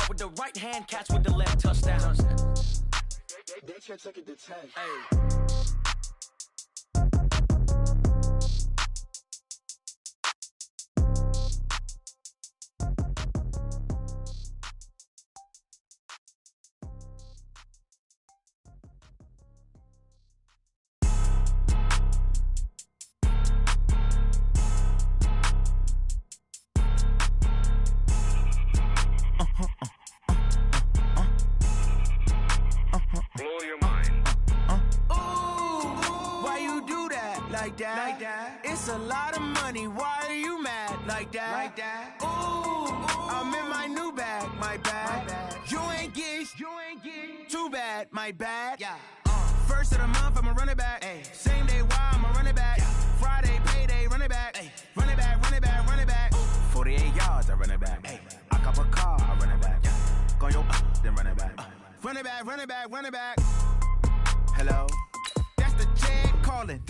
with the right hand, catch with the left, touchdown. They can't take it to 10. Hey. Like that. It's a lot of money. Why are you mad like that? Like that. Ooh, I'm in my new bag. My bad. You ain't get too bad. My bad. Yeah. First of the month, I'ma run it back. Ay. Same day, why I'ma run it back. Yeah. Friday, payday, run it back. Ay. Run it back, run it back, run it back. 48 yards, I run it back. Ay. I cop a car, I run it back. Yeah. Go yo, then run it back. Run it back, run it back, run it back. Hello? That's the jag calling.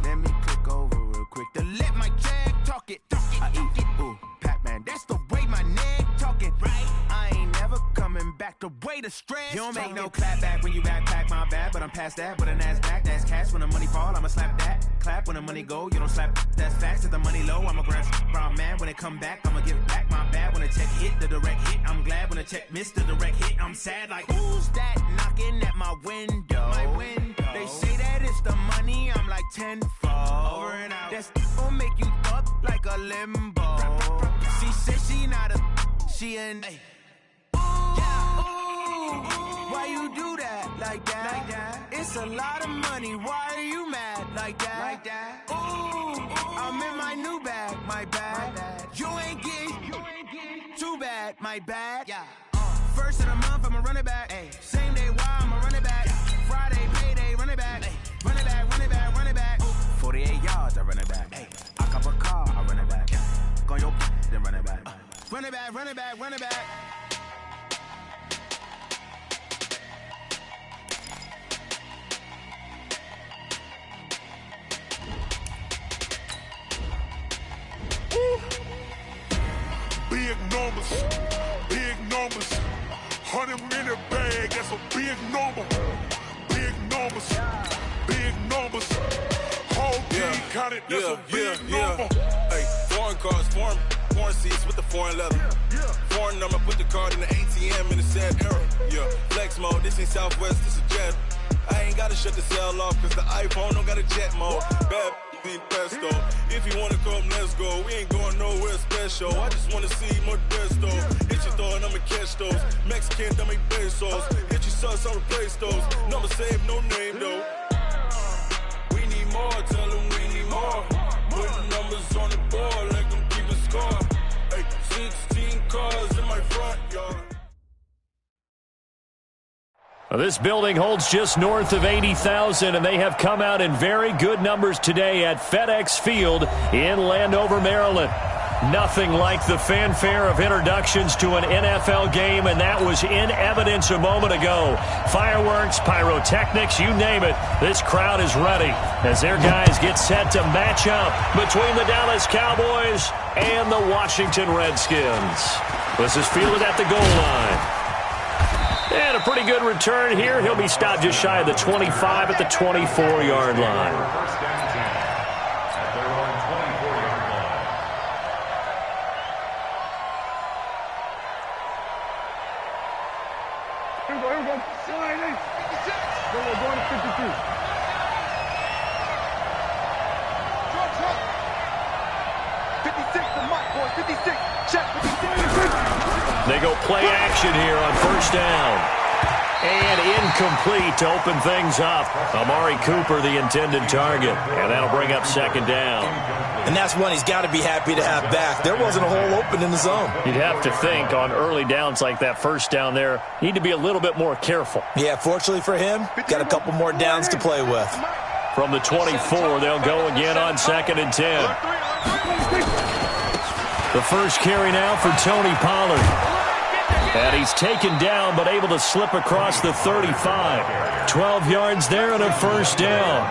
Let me click over real quick to let my jag talk it. I eat it, ooh, Pac-Man. That's the way my neck talking, right? I ain't never coming back the way the stress. You don't make no clap back when you backpack, my bad, but I'm past that. With an ass back, that's cash. When the money fall, I'ma slap that. Clap when the money go, you don't slap. That's facts. If the money low, I'ma grab brown man. When it come back, I'ma give back my bad. When the check hit, the direct hit, I'm glad. When the check missed the direct hit, I'm sad. Like who's that knocking at my window? My window. They say that it's the money, I'm like tenfold. Over and out. That's gon' make you up like a limbo. She said she not a, she an. Ooh, why you do that like that? Like that? It's a lot of money. Why are you mad like that? Like that? Ooh, I'm in my new bag. My bad. You ain't get too bad. My bad. Yeah. First of the month, I'ma run it back. Ay. Same day, why I'ma run it back. Yeah. Friday, payday, run it back. Ay. Run it back, run it back, run it back. 48 yards, I run it back. Ay. I cop a car, I run it back. Go yo, then run it back. Run it back, run it back, run it back. Big numbers, big numbers. 100-minute bag, that's a big number. Big numbers, big numbers. Whole team counted, that's a big number. Hey, foreign cars, foreign seats with the foreign leather. Foreign number, put the card in the ATM in the sad era. Yeah, flex mode, this ain't Southwest, this is Jet. I ain't gotta shut the cell off, cause the iPhone don't got a jet mode. Bad in pesto. If you wanna come, let's go. We ain't going nowhere special. I just wanna see Modesto. Hit your thought, I'ma catch those. Mexican, I make pesos. Hit your sus, I'll replace those. Number saved, no name though. We need more, tell them we need more. Putting numbers on the board like I'm keeping score. Hey, 16 cars in my front yard. This building holds just north of 80,000, and they have come out in very good numbers today at FedEx Field in Landover, Maryland. Nothing like the fanfare of introductions to an NFL game, and that was in evidence a moment ago. Fireworks, pyrotechnics, you name it. This crowd is ready as their guys get set to match up between the Dallas Cowboys and the Washington Redskins. This is fielded at the goal line. And a pretty good return here. He'll be stopped just shy of the 25 at the 24-yard line. First down and 10 at their own 24-yard line. Here we go. Sliding. 56. We're going to 52. Drop. 56 for Mike, boys. 56. Check. 56. They go play action here on first down. And incomplete to open things up. Amari Cooper, the intended target. And that'll bring up second down. And that's one he's got to be happy to have back. There wasn't a hole open in the zone. You'd have to think on early downs like that first down there, need to be a little bit more careful. Yeah, fortunately for him, got a couple more downs to play with. From the 24, they'll go again on second and 10. The first carry now for Tony Pollard. And he's taken down, but able to slip across the 35. 12 yards there and a first down.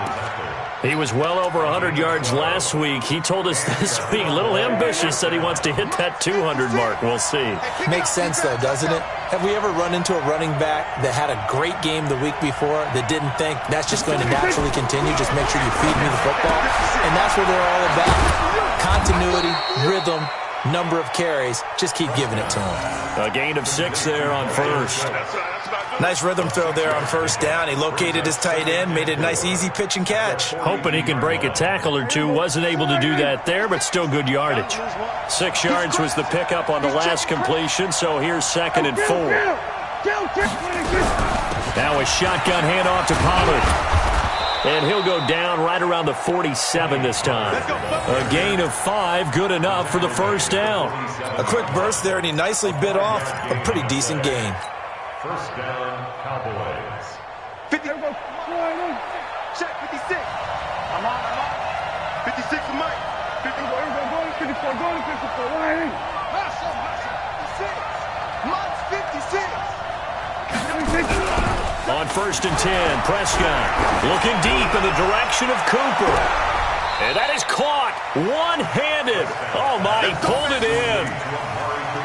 He was well over 100 yards last week. He told us this week, a little ambitious, said he wants to hit that 200 mark. We'll see. Makes sense, though, doesn't it? Have we ever run into a running back that had a great game the week before that didn't think that's just going to naturally continue? Just make sure you feed me the football. And that's what they're all about. Continuity, rhythm, number of carries. Just keep giving it to him. A gain of 6 there on first. Nice rhythm throw there on first down. He located his tight end, made it a nice easy pitch and catch. Hoping he can break a tackle or two. Wasn't able to do that there, but still good yardage. 6 yards was the pickup on the last completion, so here's 2nd and 4. Now a shotgun handoff to Pollard. And he'll go down right around the 47 this time. A gain of 5, good enough for the first down. A quick burst there, and he nicely bit off a pretty decent gain. First down, Cowboys. 50. Check, 56. I'm on. 56 for Mike. 54, going to 54. Hustle. 56. Mike's 56. On 1st and 10, Prescott looking deep in the direction of Cooper. And that is caught one-handed. Oh, my, he pulled it in.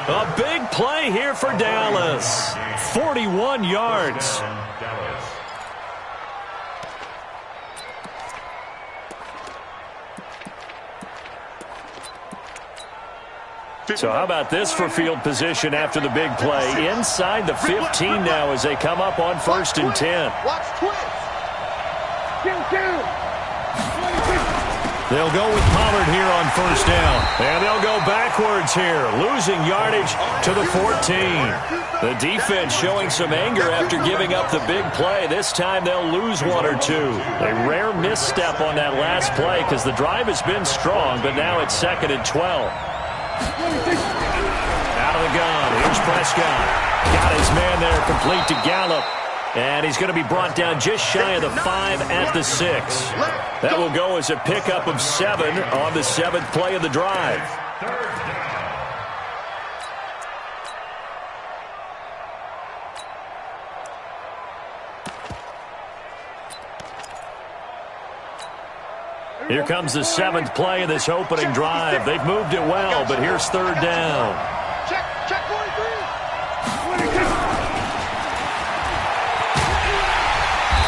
A big play here for Dallas. 41 yards. So how about this for field position after the big play? Inside the 15 now as they come up on 1st and 10. Watch twist. They'll go with Pollard here on 1st down. And they'll go backwards here, losing yardage to the 14. The defense showing some anger after giving up the big play. This time they'll lose 1 or 2. A rare misstep on that last play because the drive has been strong, but now it's 2nd and 12. Out of the gun, here's Prescott. Got his man there, complete to Gallup. And he's going to be brought down just shy of the 5 at the 6. That will go as a pickup of 7 on the 7th play of the drive. Here comes the 7th play of this opening drive. They've moved it well, but here's 3rd down. Check 43.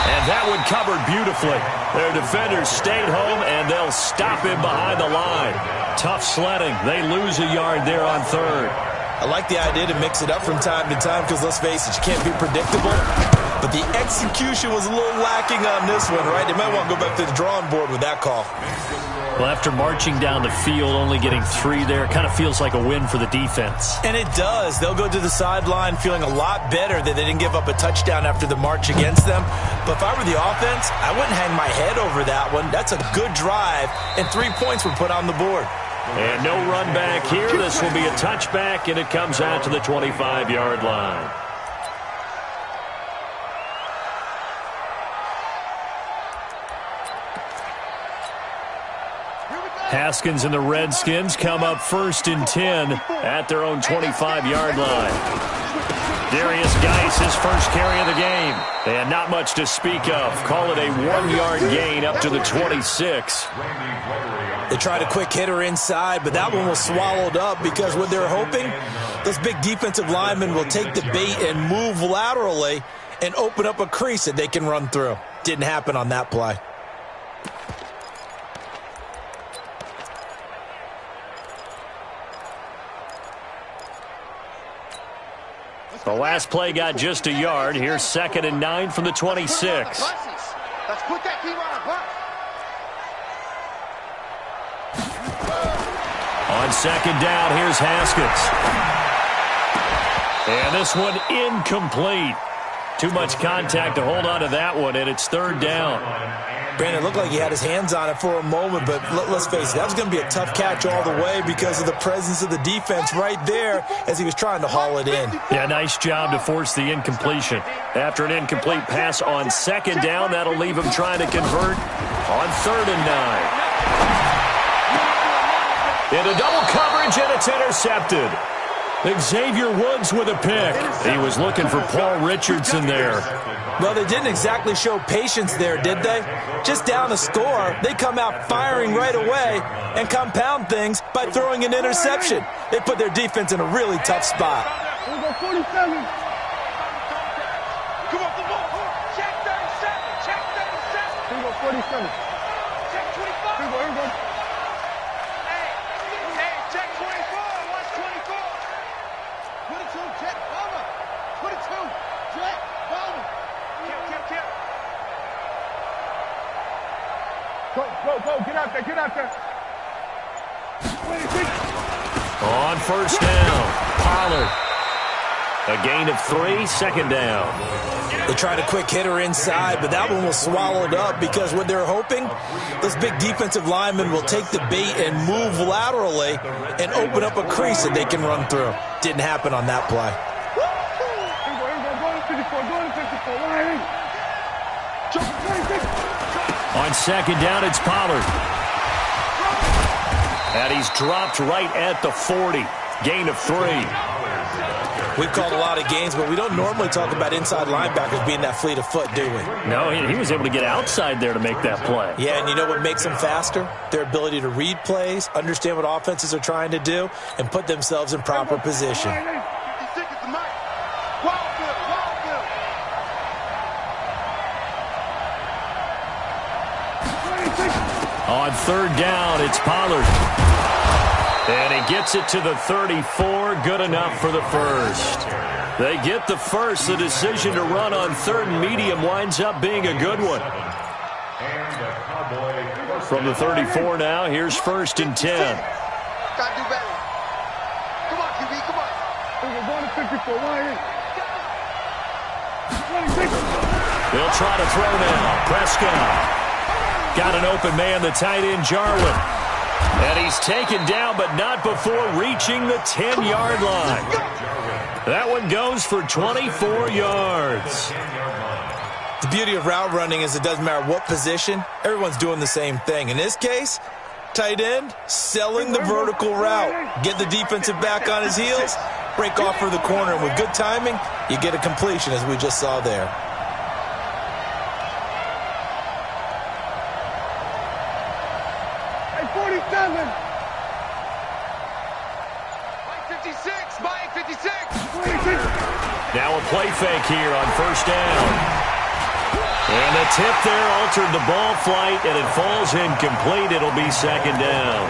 And that one covered beautifully. Their defenders stayed home, and they'll stop him behind the line. Tough sledding. They lose a yard there on 3rd. I like the idea to mix it up from time to time because, let's face it, you can't be predictable. But the execution was a little lacking on this one, right? They might want to go back to the drawing board with that call. Well, after marching down the field, only getting 3 there, kind of feels like a win for the defense. And it does. They'll go to the sideline feeling a lot better that they didn't give up a touchdown after the march against them. But if I were the offense, I wouldn't hang my head over that one. That's a good drive, and 3 points were put on the board. And no run back here. This will be a touchback, and it comes out to the 25-yard line. Haskins and the Redskins come up 1st and 10 at their own 25-yard line. Darius Geis, his first carry of the game. And not much to speak of. Call it a 1-yard gain up to the 26. They tried a quick hitter inside, but that one was swallowed up because what they're hoping, those big defensive linemen will take the bait and move laterally and open up a crease that they can run through. Didn't happen on that play. The last play got just a yard. Here's 2nd and 9 from the 26. Let's put that team on a bus. On 2nd down, here's Haskins. And this one incomplete. Too much contact to hold on to that one, and it's 3rd down. Brandon, it looked like he had his hands on it for a moment, but let's face it, that was going to be a tough catch all the way because of the presence of the defense right there as he was trying to haul it in. Yeah, nice job to force the incompletion. After an incomplete pass on 2nd down, that'll leave him trying to convert on 3rd and 9. Into double coverage, and it's intercepted. Xavier Woods with a pick. He was looking for Paul Richardson there. Well, they didn't exactly show patience there, did they? Just down a score, they come out firing right away and compound things by throwing an interception. They put their defense in a really tough spot. Here we go, 47. Come on, come on. Check 37. Check 37. Here we go, 47. Check 25. Here we go. Hey, check 24. Watch 24. 22, check, bomber. 22, check, bomber. Kill. Go, get out there. 26. On first down, Pollard. A gain of 3, second down. They tried a quick hitter inside, but that one was swallowed up because what they're hoping, those big defensive linemen will take the bait and move laterally and open up a crease that they can run through. Didn't happen on that play. On second down, it's Pollard. And he's dropped right at the 40. Gain of 3. We've called a lot of games, but we don't normally talk about inside linebackers being that fleet of foot, do we? No, he was able to get outside there to make that play. Yeah, and you know what makes them faster? Their ability to read plays, understand what offenses are trying to do, and put themselves in proper position. On third down, it's Pollard. And he gets it to the 34, good enough for the first. They get the first. The decision to run on third and medium winds up being a good one. From the 34 now, here's first and 10. Gotta do better. Come on, QB, come on. We're going to 54. They'll try to throw now. Prescott. Got an open man, the tight end, Jarwin. And he's taken down, but not before reaching the 10-yard line. That one goes for 24 yards. The beauty of route running is it doesn't matter what position, everyone's doing the same thing. In this case, tight end, selling the vertical route. Get the defensive back on his heels, break off for the corner, and with good timing, you get a completion, as we just saw there. Now a play fake here on first down. And the tip there altered the ball flight, and it falls incomplete. It'll be second down.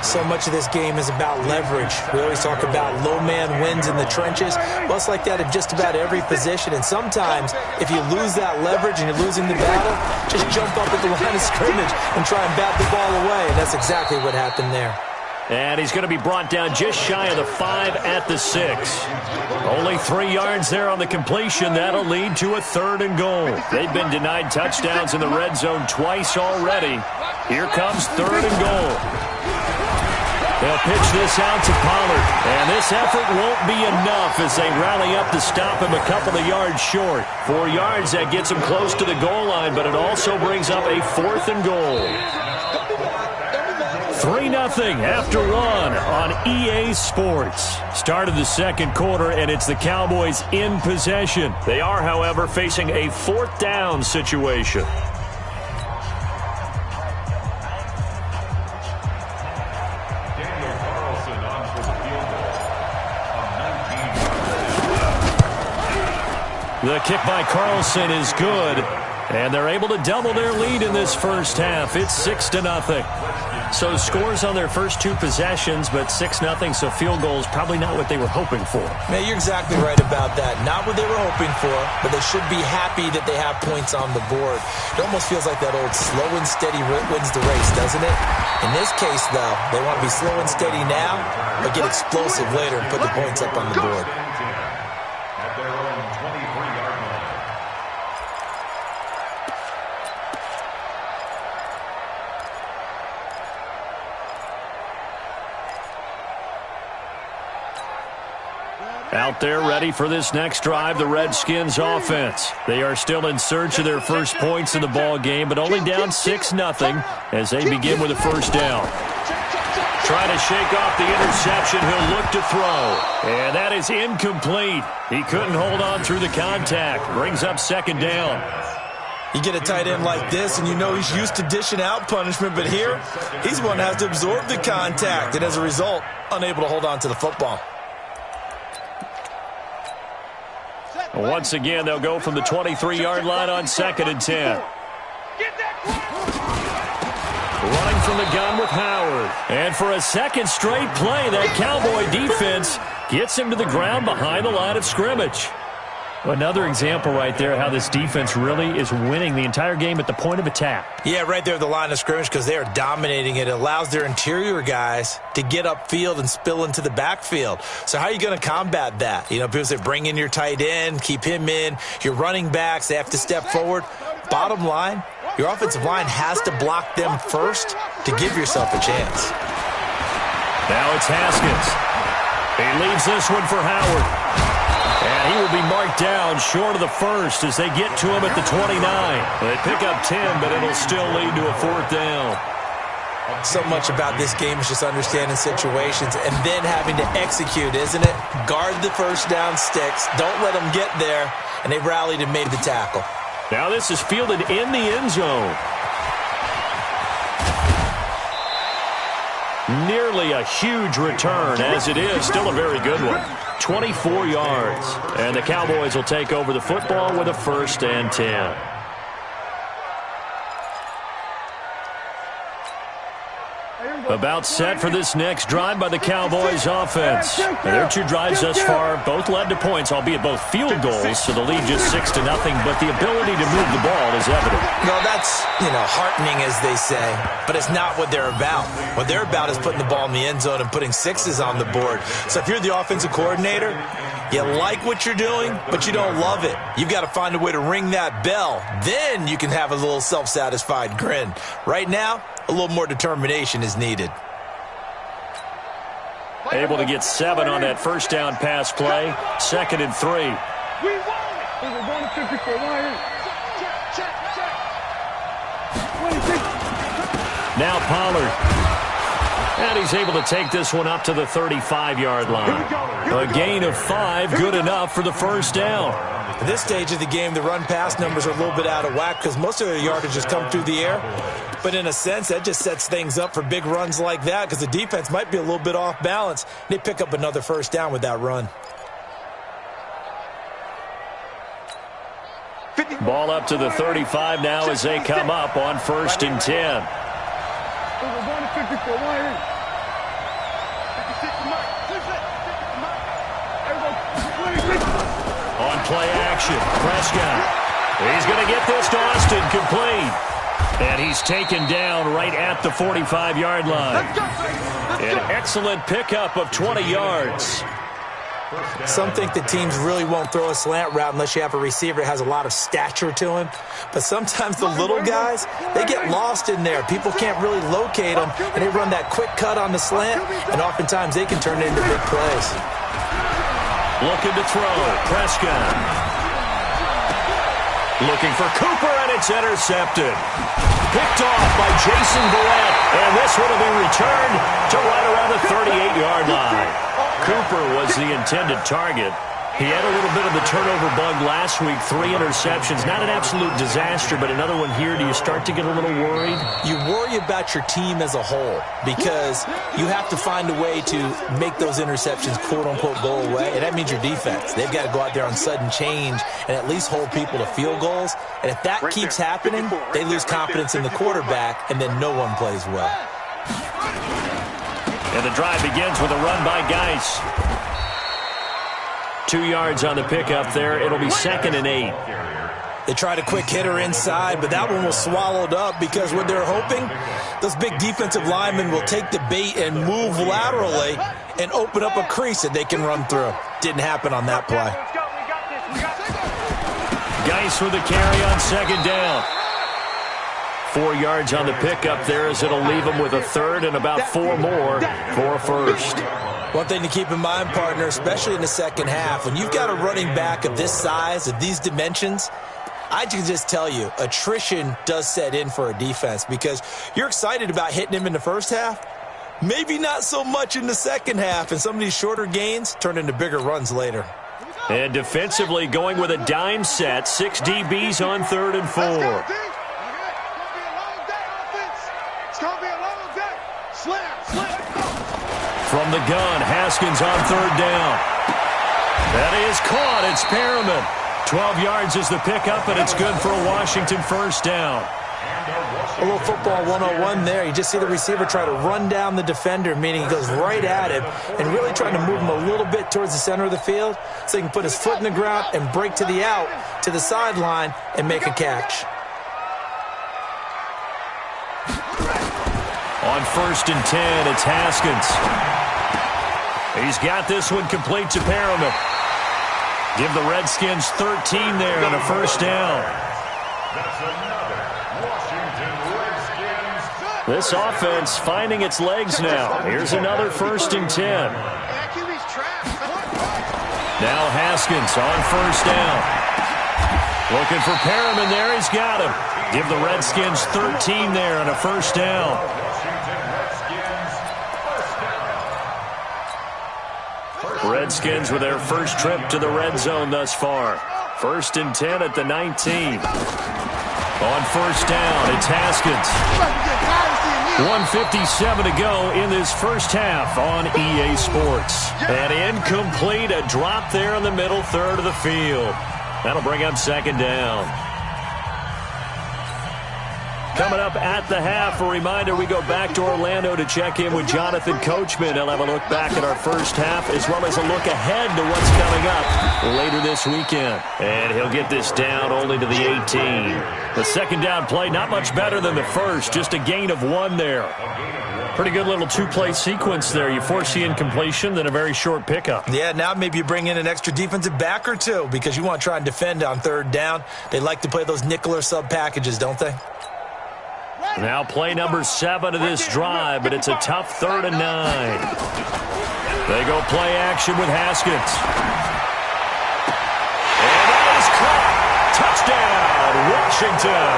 So much of this game is about leverage. We always talk about low man wins in the trenches. Well, it's like that in just about every position. And sometimes, if you lose that leverage and you're losing the battle, just jump up at the line of scrimmage and try and bat the ball away. And that's exactly what happened there. And he's going to be brought down just shy of the 5 at the 6. Only 3 yards there on the completion. That'll lead to a 3rd and goal. They've been denied touchdowns in the red zone twice already. Here comes 3rd and goal. They'll pitch this out to Pollard. And this effort won't be enough as they rally up to stop him a couple of yards short. 4 yards, that gets him close to the goal line, but it also brings up a 4th and goal. 3-0 after 1 on EA Sports. Start of the second quarter, and it's the Cowboys in possession. They are, however, facing a 4th down situation. The kick by Carlson is good, and they're able to double their lead in this first half. It's 6-0. So scores on their first 2 possessions, but 6-0, so field goals probably not what they were hoping for. Man, you're exactly right about that. Not what they were hoping for, but they should be happy that they have points on the board. It almost feels like that old slow and steady wins the race, doesn't it? In this case, though, they want to be slow and steady now, but get explosive later and put the points up on the board. Out there ready for this next drive, the Redskins offense. They are still in search of their first points in the ball game, but only down 6-0 as they begin with a first down. Trying to shake off the interception. He'll look to throw. And that is incomplete. He couldn't hold on through the contact. Brings up second down. You get a tight end like this, and you know he's used to dishing out punishment, but here, he's one that has to absorb the contact, and as a result, unable to hold on to the football. Once again, they'll go from the 23-yard line on 2nd and 10. Running from the gun with Howard. And for a second straight play, that Cowboy defense gets him to the ground behind the line of scrimmage. Another example right there how this defense really is winning the entire game at the point of attack. Yeah, right there at the line of scrimmage because they are dominating it. It allows their interior guys to get upfield and spill into the backfield. So how are you going to combat that? You know, people say bring in your tight end, keep him in. Your running backs, they have to step forward. Bottom line, your offensive line has to block them first to give yourself a chance. Now it's Haskins. He leaves this one for Howard. And he will be marked down short of the first as they get to him at the 29. They pick up 10, but it'll still lead to a 4th down. So much about this game is just understanding situations and then having to execute, isn't it? Guard the first down sticks. Don't let them get there. And they rallied and made the tackle. Now this is fielded in the end zone. Nearly a huge return, as it is still a very good one. 24 yards. And the Cowboys will take over the football with a 1st and 10. About set for this next drive by the Cowboys offense. Their 2 drives thus far both led to points, albeit both field goals, so the lead just 6-0, but the ability to move the ball is evident. No, that's, heartening, as they say, but it's not what they're about. What they're about is putting the ball in the end zone and putting 6s on the board. So if you're the offensive coordinator, you like what you're doing, but you don't love it. You've got to find a way to ring that bell. Then you can have a little self-satisfied grin. Right now, a little more determination is needed. Able to get 7 on that first down pass play. 2nd and 3. We're going to 54. Now Pollard. And he's able to take this one up to the 35-yard line. A gain of 5, good enough for the first down. At this stage of the game, the run-pass numbers are a little bit out of whack because most of their yardage has come through the air. But in a sense, that just sets things up for big runs like that because the defense might be a little bit off balance. They pick up another first down with that run. Ball up to the 35 now as they come up on 1st and 10. We're going to 54. On play action, Prescott. He's going to get this to Austin, complete. And he's taken down right at the 45-yard line. An excellent pickup of 20 yards. Some think the teams really won't throw a slant route unless you have a receiver that has a lot of stature to him. But sometimes the little guys, they get lost in there. People can't really locate them, and they run that quick cut on the slant, and oftentimes they can turn it into big plays. Looking to throw, Prescott. Looking for Cooper, and it's intercepted. Picked off by Jason Barrett, and this one will be returned to right around the 38-yard line. Cooper was the intended target. He had a little bit of the turnover bug last week, 3 interceptions. Not an absolute disaster, but another one here. Do you start to get a little worried? You worry about your team as a whole because you have to find a way to make those interceptions, quote-unquote, go away, and that means your defense. They've got to go out there on sudden change and at least hold people to field goals. And if that keeps happening, they lose confidence in the quarterback, and then no one plays well. And the drive begins with a run by Geis. 2 yards on the pickup there. It'll be 2nd and 8. They tried a quick hitter inside, but that one was swallowed up because what they're hoping, those big defensive linemen will take the bait and move laterally and open up a crease that they can run through. Didn't happen on that play. Geis with the carry on 2nd down. 4 yards on the pickup there as it'll leave them with a 3rd and about 4 more for a 1st. One thing to keep in mind, partner, especially in the second half, when you've got a running back of this size, of these dimensions, I can just tell you, attrition does set in for a defense because you're excited about hitting him in the first half. Maybe not so much in the second half, and some of these shorter gains turn into bigger runs later. And defensively going with a dime set, 6 DBs on 3rd and 4. It's going to be a long day, offense. It's going to be a long day. Slam. From the gun, Haskins on 3rd down. That is caught. It's Perriman. 12 yards is the pickup, and it's good for a Washington first down. A little football 101 there. You just see the receiver try to run down the defender, meaning he goes right at him and really trying to move him a little bit towards the center of the field so he can put his foot in the ground and break to the out, to the sideline, and make a catch. On 1st and 10, it's Haskins. He's got this one complete to Perriman. Give the Redskins 13 there and a first down. That's another Washington Redskins. This offense finding its legs now. Here's another 1st and 10. Now Haskins on 1st down. Looking for Perriman there. He's got him. Give the Redskins 13 there and a first down. Redskins with their first trip to the red zone thus far. 1st and 10 at the 19. On 1st down, it's Haskins. 1:57 to go in this first half on EA Sports. And incomplete, a drop there in the middle third of the field. That'll bring up 2nd down. Coming up at the half, a reminder, we go back to Orlando to check in with Jonathan Coachman. He'll have a look back at our first half as well as a look ahead to what's coming up later this weekend. And he'll get this down only to the 18. The 2nd down play, not much better than the first, just a gain of 1 there. Pretty good little 2-play sequence there. You force the incompletion, then a very short pickup. Yeah, now maybe you bring in an extra defensive back or two because you want to try and defend on 3rd down. They like to play those nickel or sub packages, don't they? Now play number 7 of this drive, but it's a tough 3rd and 9. They go play action with Haskins. And that is caught. Touchdown, Washington.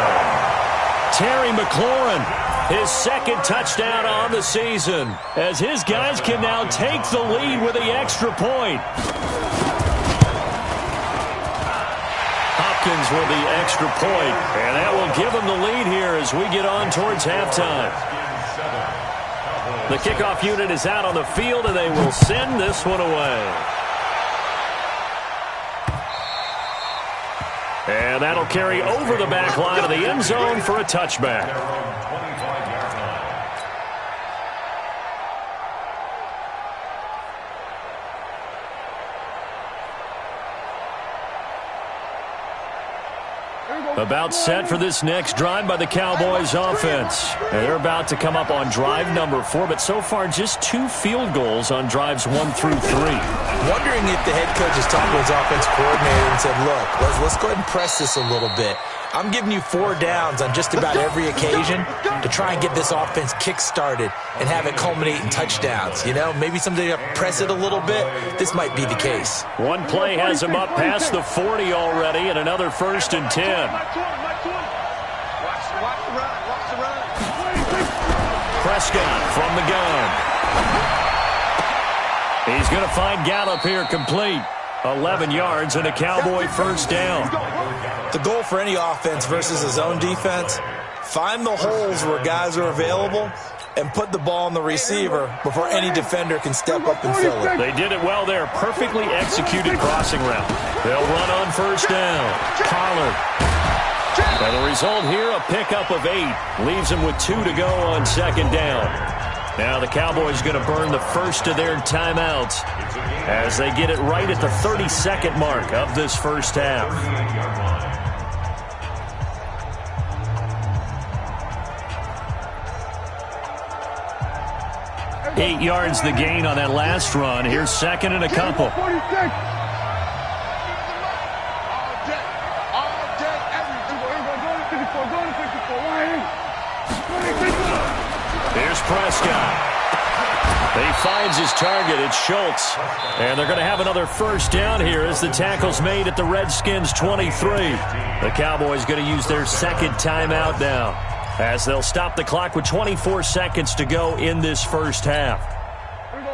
Terry McLaurin, his 2nd touchdown on the season, as his guys can now take the lead with the extra point. With the extra point, and that will give them the lead here as we get on towards halftime. The kickoff unit is out on the field, and they will send this one away. And that'll carry over the back line of the end zone for a touchback. About set for this next drive by the Cowboys offense. And they're about to come up on drive number 4, but so far just 2 field goals on drives 1 through 3. Wondering if the head coach has talked to his offense coordinator and said, look, let's go ahead and press this a little bit. I'm giving you 4 downs on just about every occasion to try and get this offense kick-started and have it culminate in touchdowns. You know, maybe someday you press it a little bit. This might be the case. One play has him up past the 40 already, and another 1st and 10. Prescott from the gun. He's going to find Gallup here complete. 11 yards and a Cowboy first down. The goal for any offense versus a zone defense, find the holes where guys are available and put the ball on the receiver before any defender can step up and fill it. They did it well there. Perfectly executed crossing route. They'll run on first down. Pollard. And the result here, a pickup of 8. Leaves them with 2 to go on 2nd down. Now the Cowboys going to burn the first of their timeouts as they get it right at the 32nd mark of this first half. 8 yards the gain on that last run. Here's 2nd and a couple. Here's Prescott. He finds his target. It's Schultz. And they're going to have another first down here as the tackle's made at the Redskins 23. The Cowboys going to use their 2nd timeout now. as they'll stop the clock with 24 seconds to go in this first half.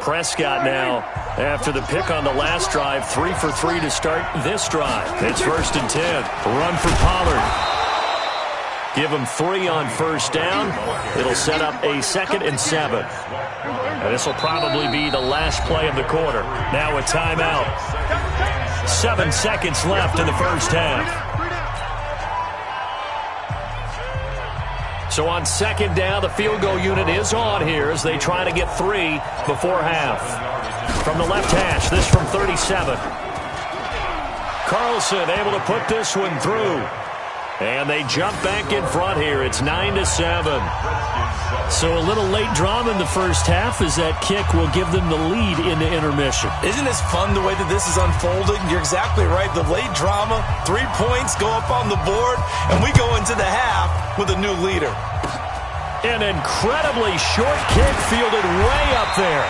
Prescott now, after the pick on the last drive, 3 for 3 to start this drive. It's 1st and 10. Run for Pollard. Give him 3 on first down. It'll set up a 2nd and 7. And this will probably be the last play of the quarter. Now a timeout. 7 seconds left in the first half. So on 2nd down, the field goal unit is on here as they try to get 3 before half. From the left hash, this from 37. Carlson able to put this one through. And they jump back in front here. It's 9-7. So a little late drama in the first half as that kick will give them the lead into intermission. Isn't this fun the way that this is unfolding? You're exactly right. The late drama, 3 points go up on the board, and we go into the half with a new leader. An incredibly short kick fielded way up there.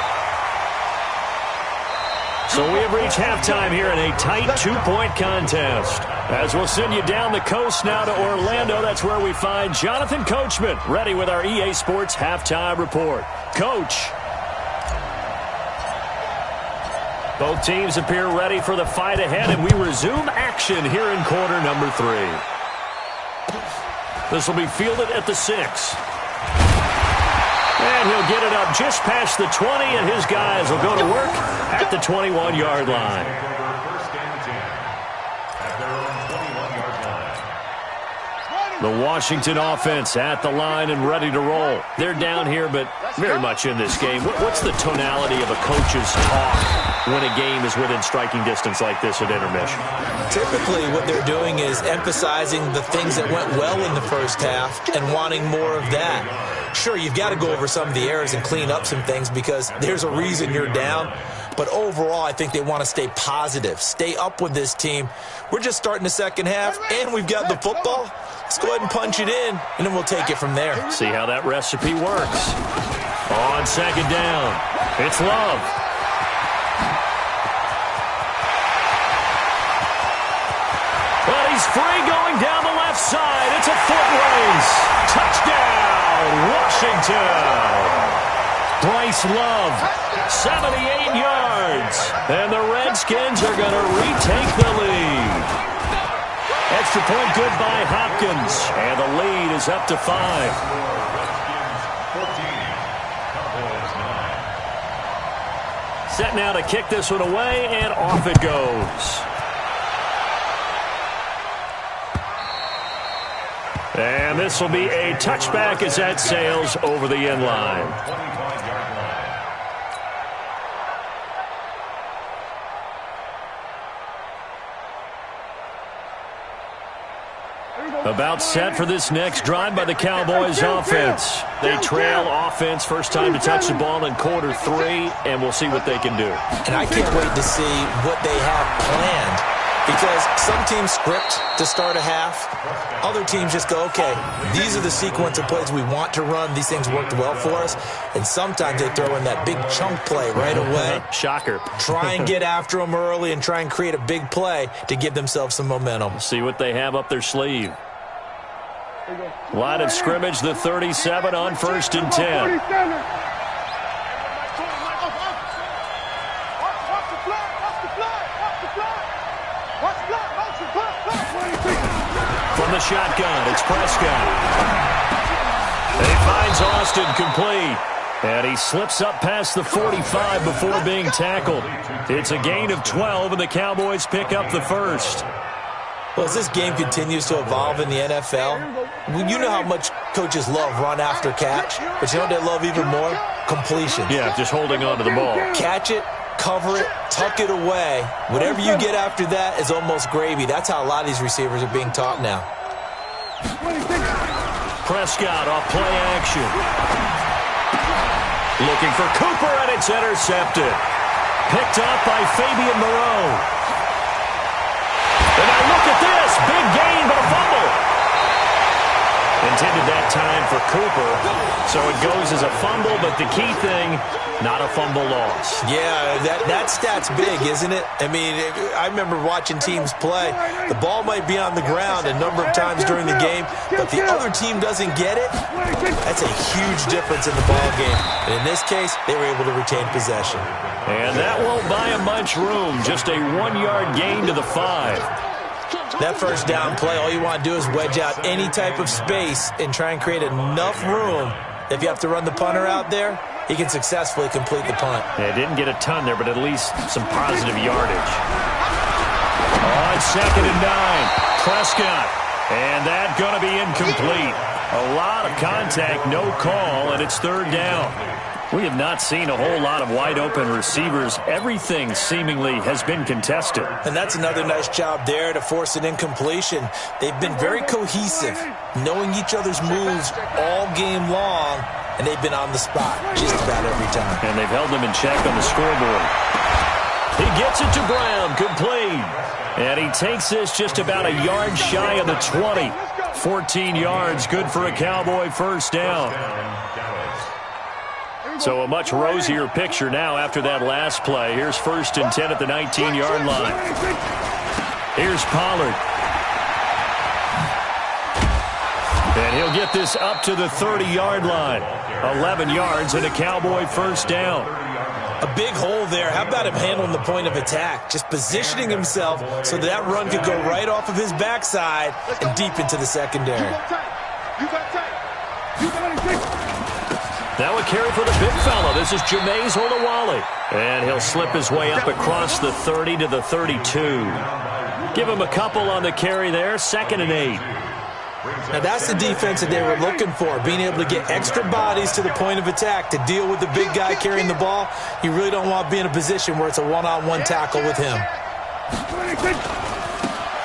So we have reached halftime here in a tight 2-point contest. As we'll send you down the coast now to Orlando, that's where we find Jonathan Coachman, ready with our EA Sports Halftime Report. Coach. Both teams appear ready for the fight ahead, and we resume action here in quarter number 3. This will be fielded at the 6. And he'll get it up just past the 20, and his guys will go to work at the 21-yard line. The Washington offense at the line and ready to roll. They're down here, but very much in this game. What's the tonality of a coach's talk when a game is within striking distance like this at intermission? Typically, what they're doing is emphasizing the things that went well in the first half and wanting more of that. Sure, you've got to go over some of the errors and clean up some things because there's a reason you're down. But overall, I think they want to stay positive, stay up with this team. We're just starting the second half, and we've got the football. Let's go ahead and punch it in, and then we'll take it from there. See how that recipe works. On 2nd down, it's Love. But he's free going down the left side. It's a foot race. Touchdown, Washington. Bryce Love, 78 yards. And the Redskins are going to retake the lead. Extra point good by Hopkins. And the lead is up to 5. Set now to kick this one away, and off it goes. And this will be a touchback as that sails over the end line. About set for this next drive by the Cowboys offense. They trail offense, first time to touch the ball in quarter 3, and we'll see what they can do. And I can't wait to see what they have planned. Because some teams script to start a half. Other teams just go, okay, these are the sequence of plays we want to run. These things worked well for us. And sometimes they throw in that big chunk play right away. Shocker. Try and get after them early and try and create a big play to give themselves some momentum. See what they have up their sleeve. Line of scrimmage, the 37 on 1st and 10. From the shotgun, it's Prescott. And he finds Austin complete. And he slips up past the 45 before being tackled. It's a gain of 12, and the Cowboys pick up the first. Well, as this game continues to evolve in the NFL, you know how much coaches love run after catch, but you know what they love even more? Completion. Yeah, just holding on to the ball. Catch it, cover it, tuck it away. Whatever you get after that is almost gravy. That's how a lot of these receivers are being taught now. Prescott off play action. Looking for Cooper, and it's intercepted. Picked up by Fabian Moreau. And now look at this. Big gain, but a fumble. And intended that time for Cooper. So it goes as a fumble, but the key thing, not a fumble loss. Yeah, that stat's big, isn't it? I mean, I remember watching teams play. The ball might be on the ground a number of times during the game, but the other team doesn't get it. That's a huge difference in the ball game. And in this case, they were able to retain possession. And that won't buy him much room. Just a 1-yard gain to the 5. That first down play, all you want to do is wedge out any type of space and try and create enough room. If you have to run the punter out there, he can successfully complete the punt. Yeah, didn't get a ton there, but at least some positive yardage. On 2nd and 9, Prescott. And that going to be incomplete. A lot of contact, no call, and it's 3rd down. We have not seen a whole lot of wide-open receivers. Everything seemingly has been contested. And that's another nice job there to force an incompletion. They've been very cohesive, knowing each other's moves all game long, and they've been on the spot just about every time. And they've held them in check on the scoreboard. He gets it to Brown, complete. And he takes this just about a yard shy of the 20. 14 yards, good for a Cowboy first down. So a much rosier picture now after that last play. Here's 1st and 10 at the 19-yard line. Here's Pollard. And he'll get this up to the 30-yard line. 11 yards and a Cowboy first down. A big hole there. How about him handling the point of attack? Just positioning himself so that run could go right off of his backside and deep into the secondary. Now a carry for the big fella. This is Jameis Olawale. And he'll slip his way up across the 30 to the 32. Give him a couple on the carry there. 2nd and 8. Now that's the defense that they were looking for, being able to get extra bodies to the point of attack to deal with the big guy carrying the ball. You really don't want to be in a position where it's a one-on-one tackle with him.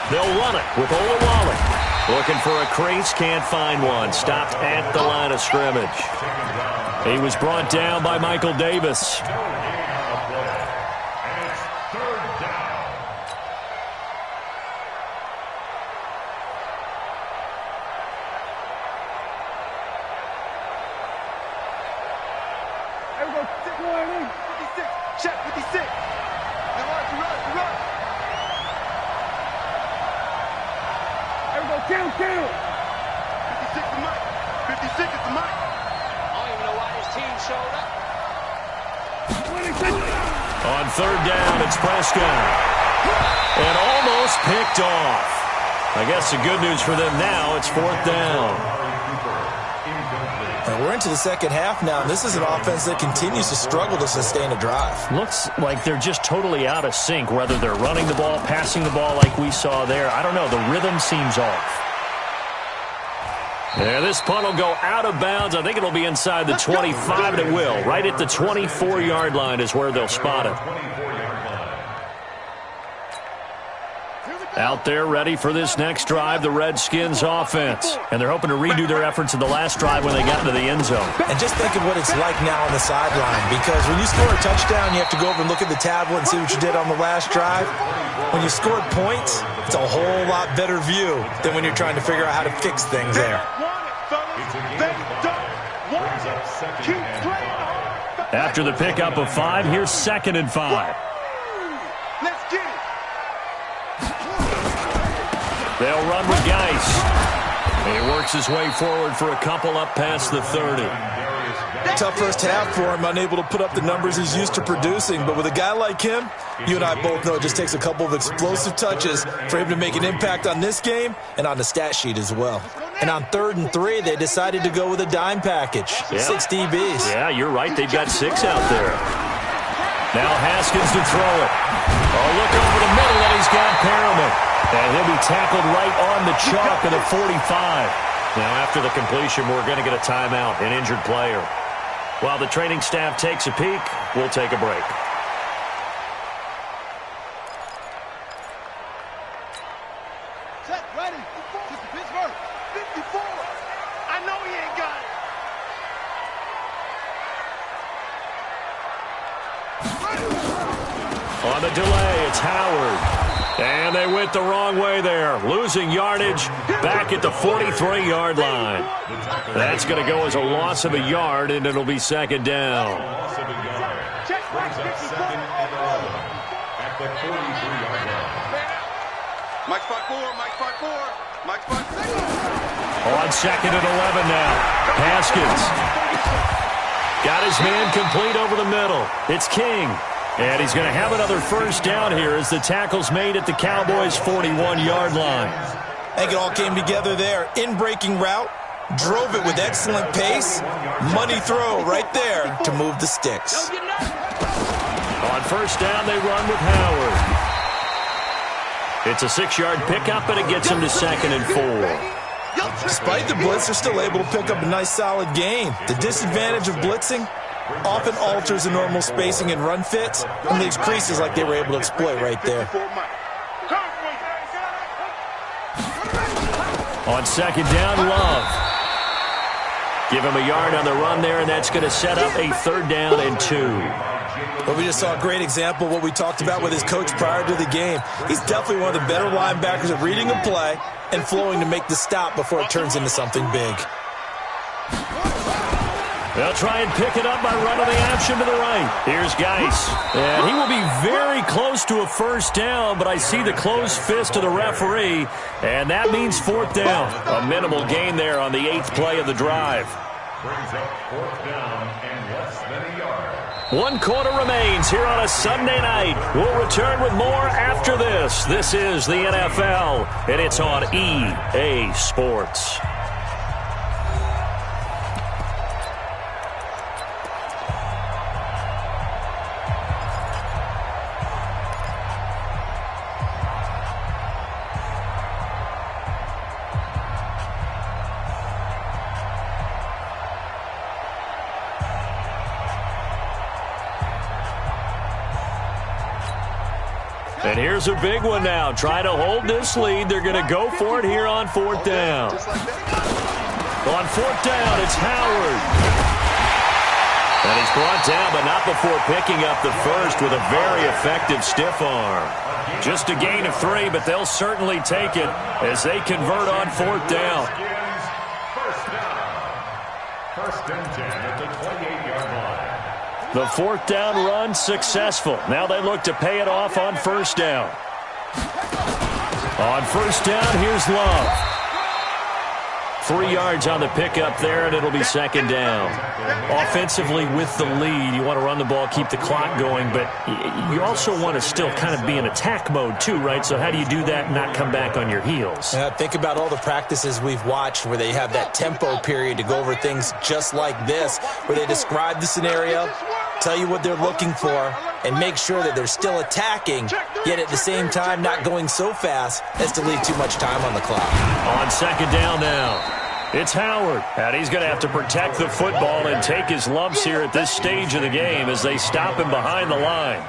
They'll run it with Olawale. Looking for a crease, can't find one. Stopped at the line of scrimmage. He was brought down by Michael Davis. Check 56. Count. 56 to Mike. 56 is to Mike. I don't even know why this team showed up. On 3rd down, it's Prescott. And almost picked off. I guess the good news for them now, it's 4th down. And we're into the second half now, and this is an offense that continues to struggle to sustain a drive. Looks like they're just totally out of sync, whether they're running the ball, passing the ball like we saw there. I don't know. The rhythm seems off. Yeah, this punt will go out of bounds. I think it'll be inside the 25, and it will. Right at the 24-yard line is where they'll spot it. Out there ready for this next drive, the Redskins offense. And they're hoping to redo their efforts in the last drive when they got into the end zone. And just think of what it's like now on the sideline, because when you score a touchdown, you have to go over and look at the tablet and see what you did on the last drive. When you scored points, it's a whole lot better view than when you're trying to figure out how to fix things there. After the pickup of 5, here's 2nd and 5. Let's get it. They'll run with Geis. He works his way forward for a couple up past the 30. Tough first half for him, unable to put up the numbers he's used to producing. But with a guy like him, you and I both know it just takes a couple of explosive touches for him to make an impact on this game and on the stat sheet as well. And on 3rd and 3, they decided to go with a dime package. Yeah. 6 DBs. Yeah, you're right. They've got 6 out there. Now Haskins to throw it. Oh, look over the middle, and he's got Perriman. And he'll be tackled right on the chalk of the 45. Now, after the completion, we're going to get a timeout, an injured player. While the training staff takes a peek, we'll take a break. Set, ready. Mr. Pittsburgh. 54. I know he ain't got it. On the delay, it's Howard. And And they went the wrong way there, losing yardage back at the 43-yard line. That's going to go as a loss of a yard, and it'll be second down. Loss of a yard. Brings up second and 11 at the 43-yard line. Mike spot 4, Mike spot 4, Mike spot 6. On second and 11 now. Haskins got his man complete over the middle. It's King. And he's going to have another first down here as the tackle's made at the Cowboys' 41-yard line. I think it all came together there. In-breaking route, drove it with excellent pace. Money throw right there to move the sticks. On first down, they run with Howard. It's a 6-yard pickup, and it gets him to second and 4. Despite the blitz, they're still able to pick up a nice, solid gain. The disadvantage of blitzing often alters the normal spacing and run fits and leaves creases like they were able to exploit right there. On second down, Love. Give him a yard on the run there, and that's going to set up a third down and 2. Well, we just saw a great example of what we talked about with his coach prior to the game. He's definitely one of the better linebackers at reading a play and flowing to make the stop before it turns into something big. They'll try and pick it up by running the option to the right. Here's Geis. And he will be very close to a first down, but I see the closed fist of the referee, and that means fourth down. A minimal gain there on the 8th play of the drive. Brings up fourth down and less than a yard. 1 quarter remains here on a Sunday night. We'll return with more after this. This is the NFL, and it's on EA Sports. And here's a big one now. Trying to hold this lead. They're going to go for it here on fourth down. On fourth down, it's Howard. And he's brought down, but not before picking up the first with a very effective stiff arm. Just a gain of 3, but they'll certainly take it as they convert on fourth down. First and 10 at the 28-yard line. The fourth down run successful. Now they look to pay it off on first down. On first down, here's Love. 3 yards on the pickup there, and it'll be second down. Offensively, with the lead, you want to run the ball, keep the clock going, but you also want to still kind of be in attack mode too, right? So how do you do that and not come back on your heels? Think about all the practices we've watched where they have that tempo period to go over things just like this, where they describe the scenario, tell you what they're looking for, and make sure that they're still attacking, yet at the same time not going so fast as to leave too much time on the clock. On second down now, it's Howard. And he's going to have to protect the football and take his lumps here at this stage of the game as they stop him behind the line.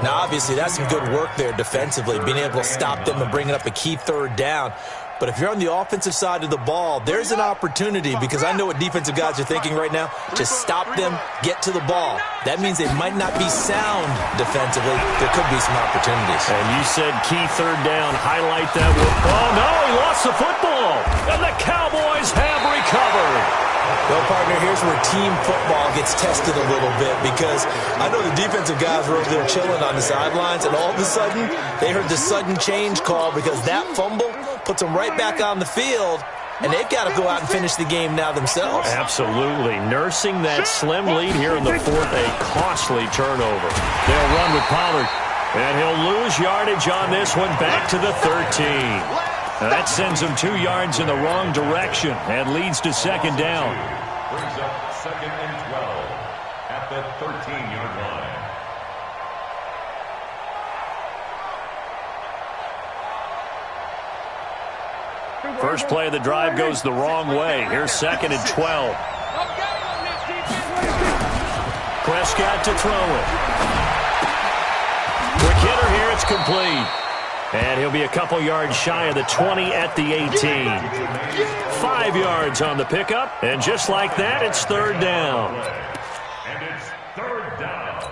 Now, obviously, that's some good work there defensively, being able to stop them and bringing up a key third down. But if you're on the offensive side of the ball, there's an opportunity, because I know what defensive guys are thinking right now. Just stop them, get to the ball. That means they might not be sound defensively. There could be some opportunities. And you said key third down. Highlight that. Oh, no, he lost the football. And the Cowboys have recovered. Well, partner, here's where team football gets tested a little bit, because I know the defensive guys were over there chilling on the sidelines, and all of a sudden, they heard the sudden change call because that fumble puts them right back on the field, and they've got to go out and finish the game now themselves. Absolutely. Nursing that slim lead here in the fourth, a costly turnover. They'll run with Pollard, and he'll lose yardage on this one back to the 13. Now that sends him 2 yards in the wrong direction and leads to second down. Brings up second and 12 at the 13-yard line. First play of the drive goes the wrong way. Here's second and 12. Prescott to throw it. Quick hitter here. It's complete. And he'll be a couple yards shy of the 20 at the 18. 5 yards on the pickup. And just like that, it's third down. And it's third down.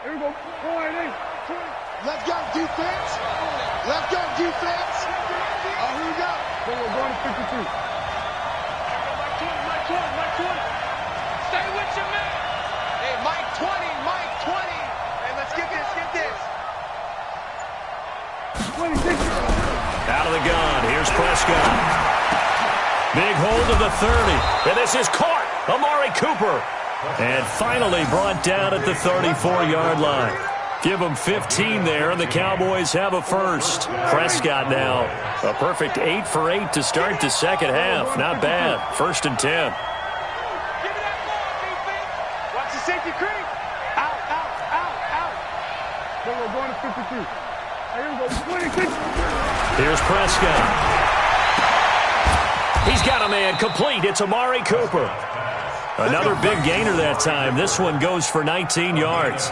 Here we go. Left guard defense. Left guard defense. Oh, here we go. Then we're going to 52. Mike 20. Stay with your man. Hey, Mike 20. Hey, let's get this. 26. Out of the gun. Here's Prescott. Big hold of the 30. And this is caught. Amari Cooper. And finally brought down at the 34-yard line. Give them 15 there, and the Cowboys have a first. Prescott now, a perfect 8 for 8 to start the second half. Not bad. 1st and 10. Give me that ball, defense. Watch the safety creep. Out. Then we're going to 52. Here we go. 26. Here's Prescott. He's got a man complete. It's Amari Cooper. Another big gainer that time. This one goes for 19 yards.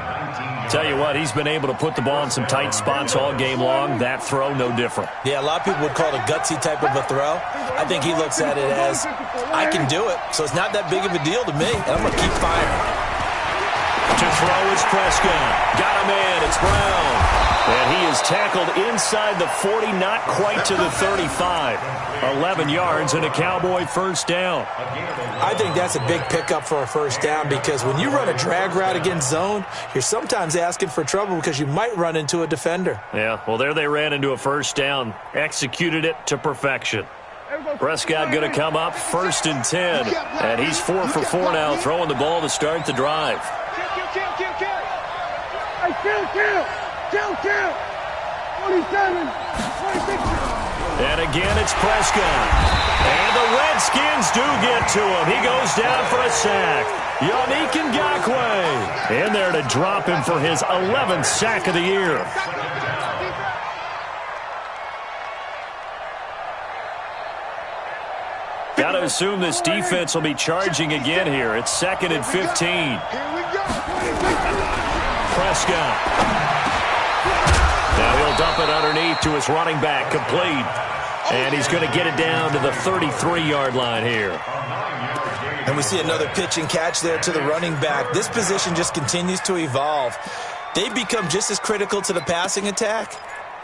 Tell you what, he's been able to put the ball in some tight spots all game long. That throw, no different. Yeah, a lot of people would call it a gutsy type of a throw. I think he looks at it as, I can do it, so it's not that big of a deal to me, and I'm going to keep firing. To throw is Prescott. Got a man. It's Brown. And he is tackled inside the 40, not quite to the 35. 11 yards and a Cowboy first down. I think that's a big pickup for a first down because when you run a drag route against zone, you're sometimes asking for trouble because you might run into a defender. Yeah, well, there they ran into a first down. Executed it to perfection. Prescott going to come up 1st and 10. And he's 4 for 4 now, throwing the ball to start the drive. Kill. 27, 26. And again, it's Prescott. And the Redskins do get to him. He goes down for a sack. Yannick Ngakoue in there to drop him for his 11th sack of the year. Got to assume this defense will be charging again here. It's 2nd and 15. Here we go. Prescott. Now he'll dump it underneath to his running back, complete. And he's going to get it down to the 33-yard line here. And we see another pitch and catch there to the running back. This position just continues to evolve. They've become just as critical to the passing attack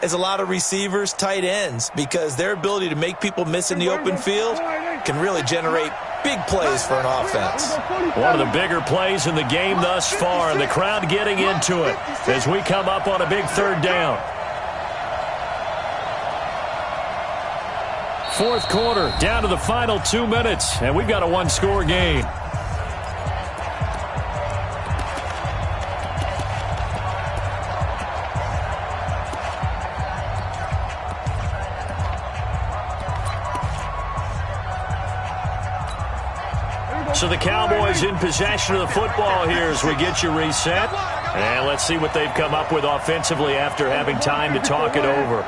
as a lot of receivers, tight ends, because their ability to make people miss in the open field can really generate big plays for an offense. One of the bigger plays in the game thus far, and the crowd getting into it as we come up on a big 3rd down. 4th quarter, down to the final 2 minutes, and we've got a 1-score game. So the Cowboys in possession of the football here as we get you reset. And let's see what they've come up with offensively after having time to talk it over.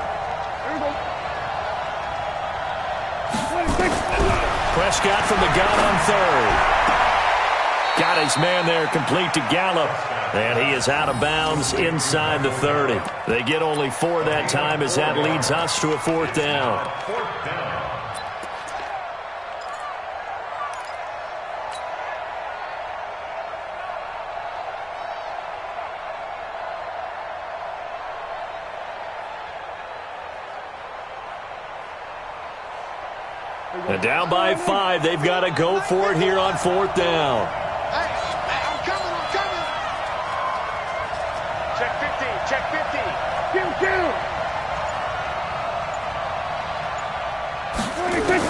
Prescott from the gun on 3rd. Got his man there complete to Gallup. And he is out of bounds inside the 30. They get only 4 that time as that leads us to a 4th down. And down by 5, they've got to go for it here on 4th down. Hey, I'm coming. Check 50. Kill. 26.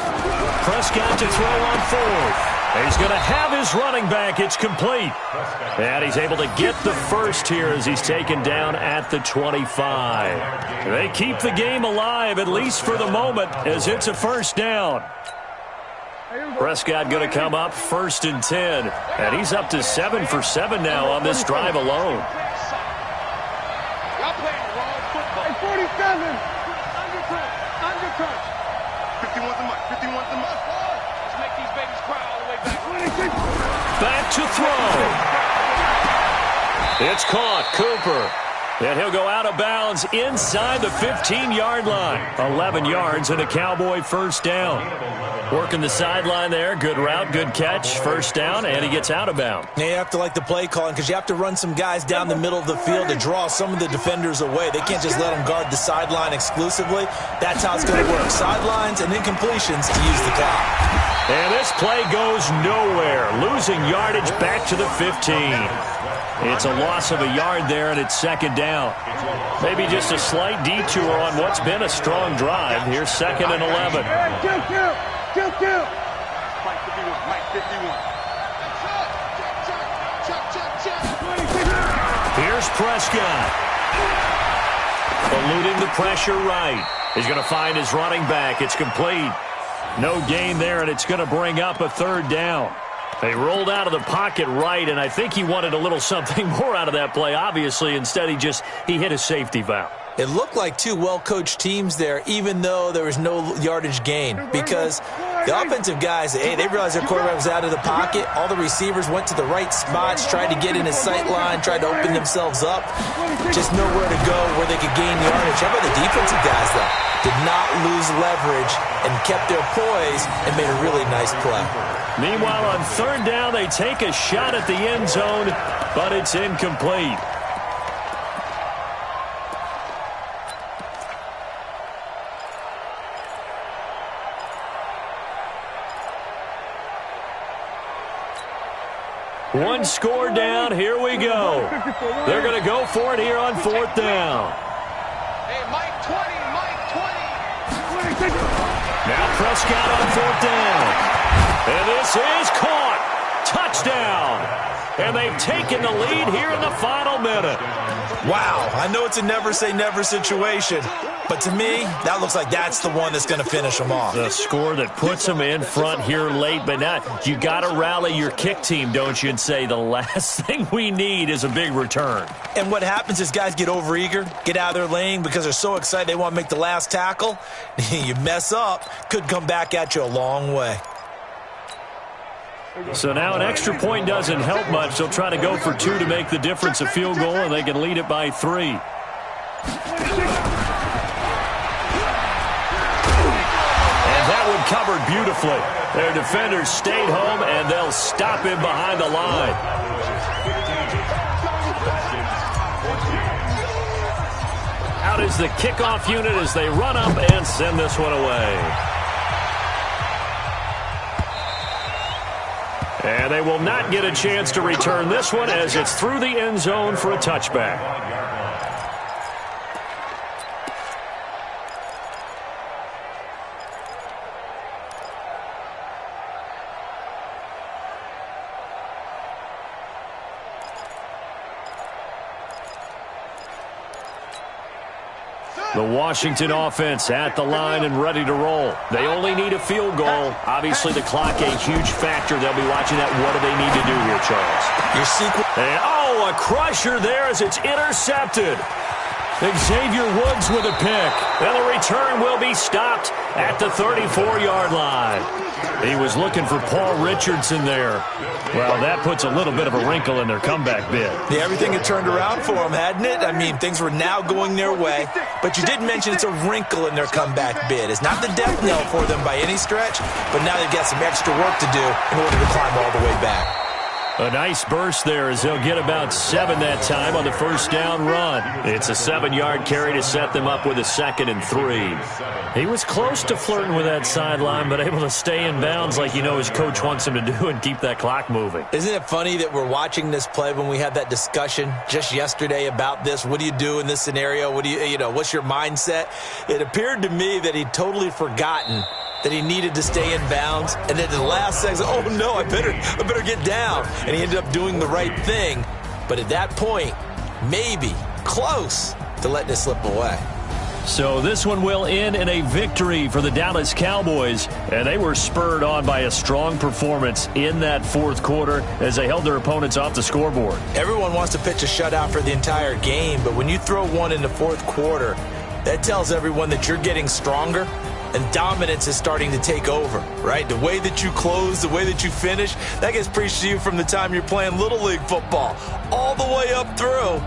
Prescott to throw on 4th. He's going to have his running back. It's complete. And he's able to get the first here as he's taken down at the 25. They keep the game alive, at least for the moment, as it's a first down. Prescott going to come up 1st and 10. And he's up to 7 for 7 now on this drive alone. Y'all playing wrong football. 47. Undercut. 51 the mark. Let's make these babies cry all the way back. 26. Back to throw. It's caught. Cooper. And he'll go out of bounds inside the 15-yard line. 11 yards and a Cowboy first down. Working the sideline there. Good route, good catch. First down, and he gets out of bounds. Now you have to like the play calling because you have to run some guys down the middle of the field to draw some of the defenders away. They can't just let them guard the sideline exclusively. That's how it's going to work. Sidelines and incompletions to use the clock. And this play goes nowhere. Losing yardage back to the 15. It's a loss of a yard there, and it's second down. Maybe just a slight detour on what's been a strong drive. Here's 2nd and 11. Mike 51. Mike 51. Here's Prescott. Eluding the pressure right. He's going to find his running back. It's complete. No gain there, and it's going to bring up a third down. They rolled out of the pocket right, and I think he wanted a little something more out of that play, obviously. Instead, he hit a safety valve. It looked like two well-coached teams there, even though there was no yardage gain, because the offensive guys, hey, they realized their quarterback was out of the pocket. All the receivers went to the right spots, tried to get in his sight line, tried to open themselves up. Just nowhere to go where they could gain yardage. How about the defensive guys, though? Did not lose leverage and kept their poise and made a really nice play. Meanwhile, on third down, they take a shot at the end zone, but it's incomplete. One score down. Here we go. They're going to go for it here on fourth down. Hey, Mike 20, Mike 20. Now Prescott on fourth down. And this is caught. Touchdown. And they've taken the lead here in the final minute. Wow, I know it's a never-say-never situation, but to me, that looks like that's the one that's going to finish them off. The score that puts them in front here late, but now you got to rally your kick team, don't you, and say the last thing we need is a big return. And what happens is guys get overeager, get out of their lane because they're so excited they want to make the last tackle. You mess up, could come back at you a long way. So now an extra point doesn't help much. They'll try to go for 2 to make the difference a field goal, and they can lead it by 3. And that one covered beautifully. Their defenders stayed home, and they'll stop him behind the line. Out is the kickoff unit as they run up and send this one away. And they will not get a chance to return this one as it's through the end zone for a touchback. The Washington offense at the line and ready to roll. They only need a field goal. Obviously, the clock a huge factor. They'll be watching that. What do they need to do here, Charles? Your sequel. And, a crusher there as it's intercepted. Xavier Woods with a pick. And the return will be stopped at the 34-yard line. He was looking for Paul Richardson there. Well, that puts a little bit of a wrinkle in their comeback bid. Yeah, everything had turned around for them, hadn't it? I mean, things were now going their way. But you did mention it's a wrinkle in their comeback bid. It's not the death knell for them by any stretch, but now they've got some extra work to do in order to climb all the way back. A nice burst there as they'll get about 7 that time on the first down run. It's a 7-yard carry to set them up with a 2nd and 3. He was close to flirting with that sideline, but able to stay in bounds like his coach wants him to do and keep that clock moving. Isn't it funny that we're watching this play when we had that discussion just yesterday about this? What do you do in this scenario? What do what's your mindset? It appeared to me that he'd totally forgotten that he needed to stay in bounds, and then the last second, oh no, I better get down. And he ended up doing the right thing. But at that point, maybe close to letting it slip away. So this one will end in a victory for the Dallas Cowboys, and they were spurred on by a strong performance in that fourth quarter as they held their opponents off the scoreboard. Everyone wants to pitch a shutout for the entire game, but when you throw one in the fourth quarter, that tells everyone that you're getting stronger and dominance is starting to take over, right? The way that you close, the way that you finish, that gets preached to you from the time you're playing Little League football all the way up through.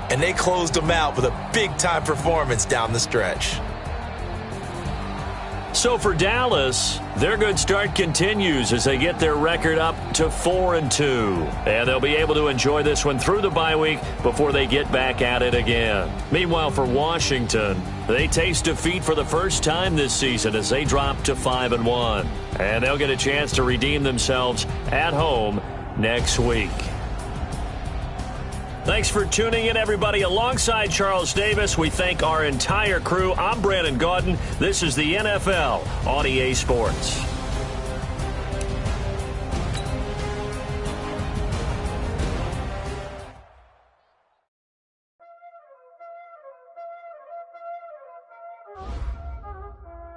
and they closed them out with a big-time performance down the stretch. So for Dallas, their good start continues as they get their record up to 4-2. And they'll be able to enjoy this one through the bye week before they get back at it again. Meanwhile, for Washington, they taste defeat for the first time this season as they drop to 5-1. And they'll get a chance to redeem themselves at home next week. Thanks for tuning in, everybody. Alongside Charles Davis, we thank our entire crew. I'm Brandon Gaudin. This is the NFL on EA Sports.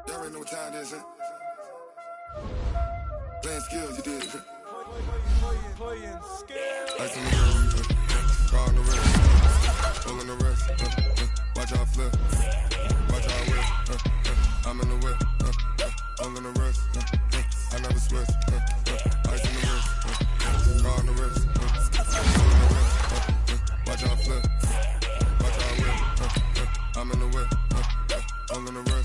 Y'all already know what time it is, huh? Playing skills, you did. Playing skills. Ice in the room, car on the wrist, full on the wrist, watch out flip, watch out whip, I'm in the whip, all in the wrist, I never switch, ice in the wrist, car on the wrist, full on the wrist, watch out flip, watch out whip, I'm in the whip, all in the wrist.